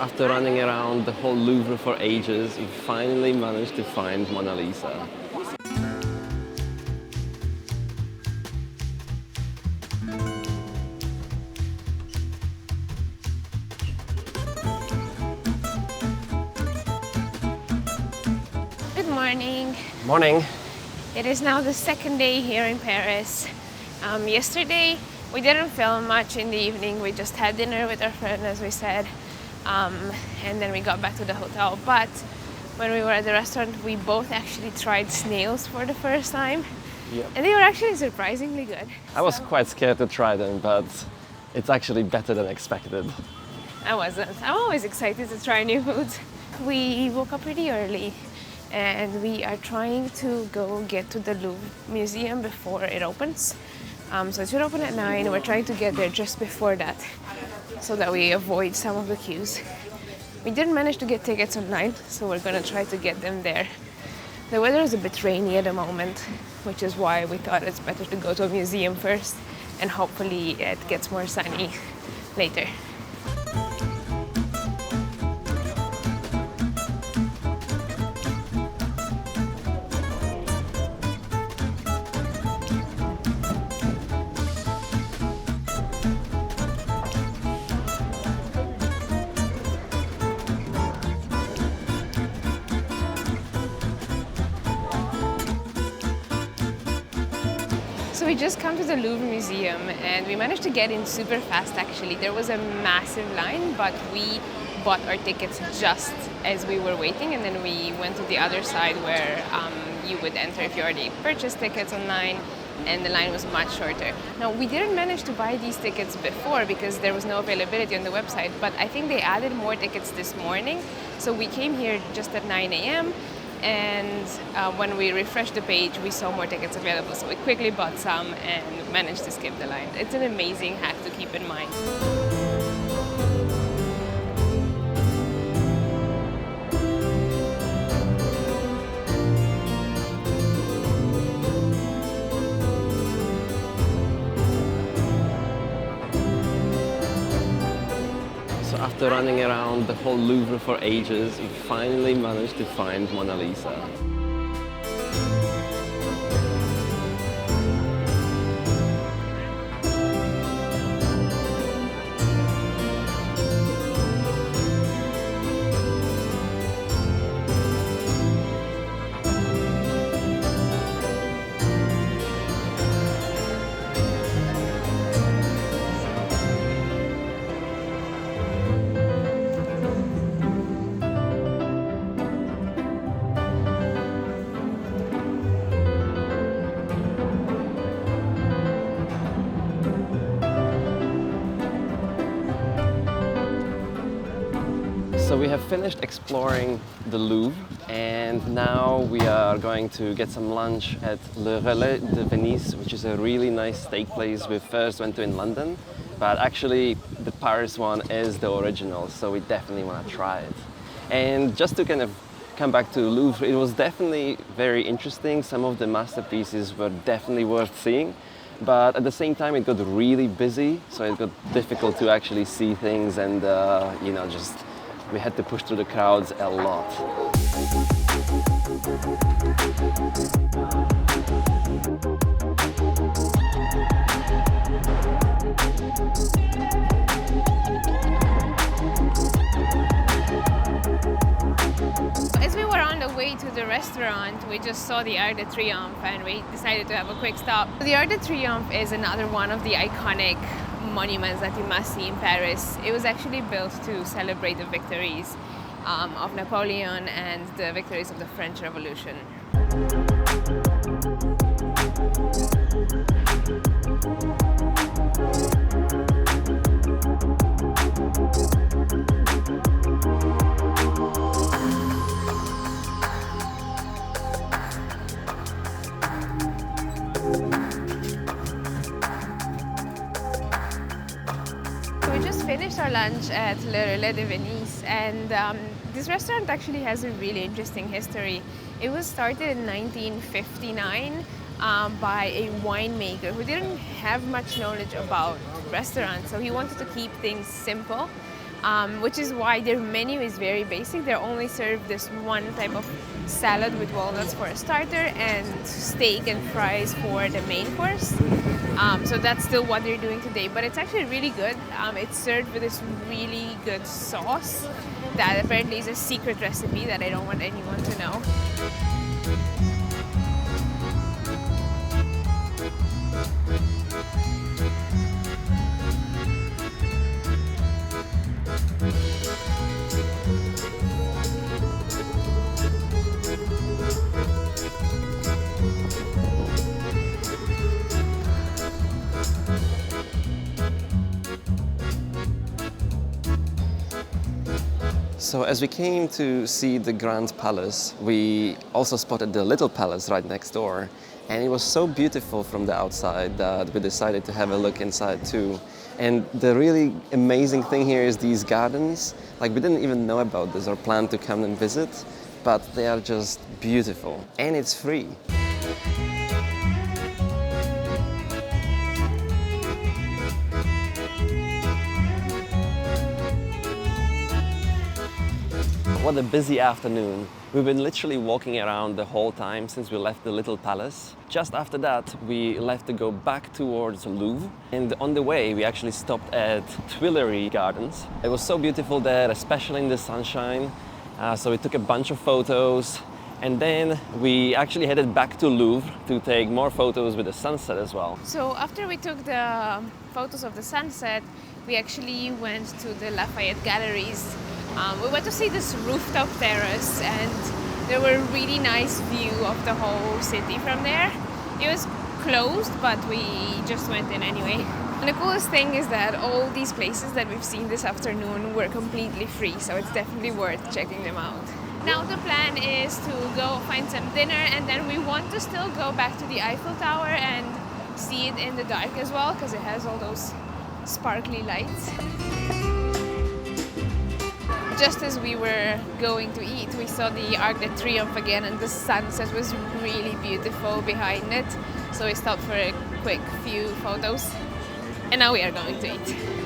After running around the whole Louvre for ages, we finally managed to find Mona Lisa. Good morning. Morning. It is now the second day here in Paris. Yesterday we didn't film much in the evening. We just had dinner with our friend, as we said, and then we got back to the hotel. But when we were at the restaurant, we both actually tried snails for the first time. Yep. And they were actually surprisingly good. I was quite scared to try them, but it's actually better than expected. I wasn't. I'm always excited to try new foods. We woke up pretty early and we are trying to go get to the Louvre Museum before it opens. So it should open at 9. We're trying to get there just before that so that we avoid some of the queues. We didn't manage to get tickets online, so we're gonna try to get them there. The weather is a bit rainy at the moment, which is why we thought it's better to go to a museum first and hopefully it gets more sunny later. So we just come to the Louvre Museum and we managed to get in super fast actually. There was a massive line, but we bought our tickets just as we were waiting, and then we went to the other side where you would enter if you already purchased tickets online, and the line was much shorter. Now, we didn't manage to buy these tickets before because there was no availability on the website, but I think they added more tickets this morning. So we came here just at 9 a.m. and when we refreshed the page, we saw more tickets available. So we quickly bought some and managed to skip the line. It's an amazing hack to keep in mind. So after running around the whole Louvre for ages, we finally managed to find Mona Lisa. So we have finished exploring the Louvre, and now we are going to get some lunch at Le Relais de Venise, which is a really nice steak place we first went to in London. But actually the Paris one is the original, so we definitely want to try it. And just to kind of come back to Louvre, it was definitely very interesting. Some of the masterpieces were definitely worth seeing. But at the same time, it got really busy, so it got difficult to actually see things, and just we had to push through the crowds a lot. As we were on the way to the restaurant, we just saw the Arc de Triomphe and we decided to have a quick stop. The Arc de Triomphe is another one of the iconic monuments that you must see in Paris. It was actually built to celebrate the victories of Napoleon and the victories of the French Revolution. We just finished our lunch at Le Relais de Venise, and this restaurant actually has a really interesting history. It was started in 1959 by a winemaker who didn't have much knowledge about restaurants, so he wanted to keep things simple. which is why their menu is very basic. They only serve this one type of salad with walnuts for a starter and steak and fries for the main course. So that's still what they're doing today, but it's actually really good. It's served with this really good sauce that apparently is a secret recipe that I don't want anyone to know. So as we came to see the Grand Palace, we also spotted the Little Palace right next door. And it was so beautiful from the outside that we decided to have a look inside too. And the really amazing thing here is these gardens. Like, we didn't even know about this or plan to come and visit, but they are just beautiful. And it's free. What a busy afternoon. We've been literally walking around the whole time since we left the Little Palace. Just after that, we left to go back towards Louvre. And on the way, we actually stopped at Tuileries Gardens. It was so beautiful there, especially in the sunshine. So we took a bunch of photos. And then we actually headed back to Louvre to take more photos with the sunset as well. So after we took the photos of the sunset, we actually went to the Lafayette Galleries. We went to see this rooftop terrace, and there were a really nice view of the whole city from there. It was closed, but we just went in anyway. And the coolest thing is that all these places that we've seen this afternoon were completely free, so it's definitely worth checking them out. Now the plan is to go find some dinner, and then we want to still go back to the Eiffel Tower and see it in the dark as well, because it has all those sparkly lights. Just as we were going to eat, we saw the Arc de Triomphe again, and the sunset was really beautiful behind it. So we stopped for a quick few photos, and now we are going to eat.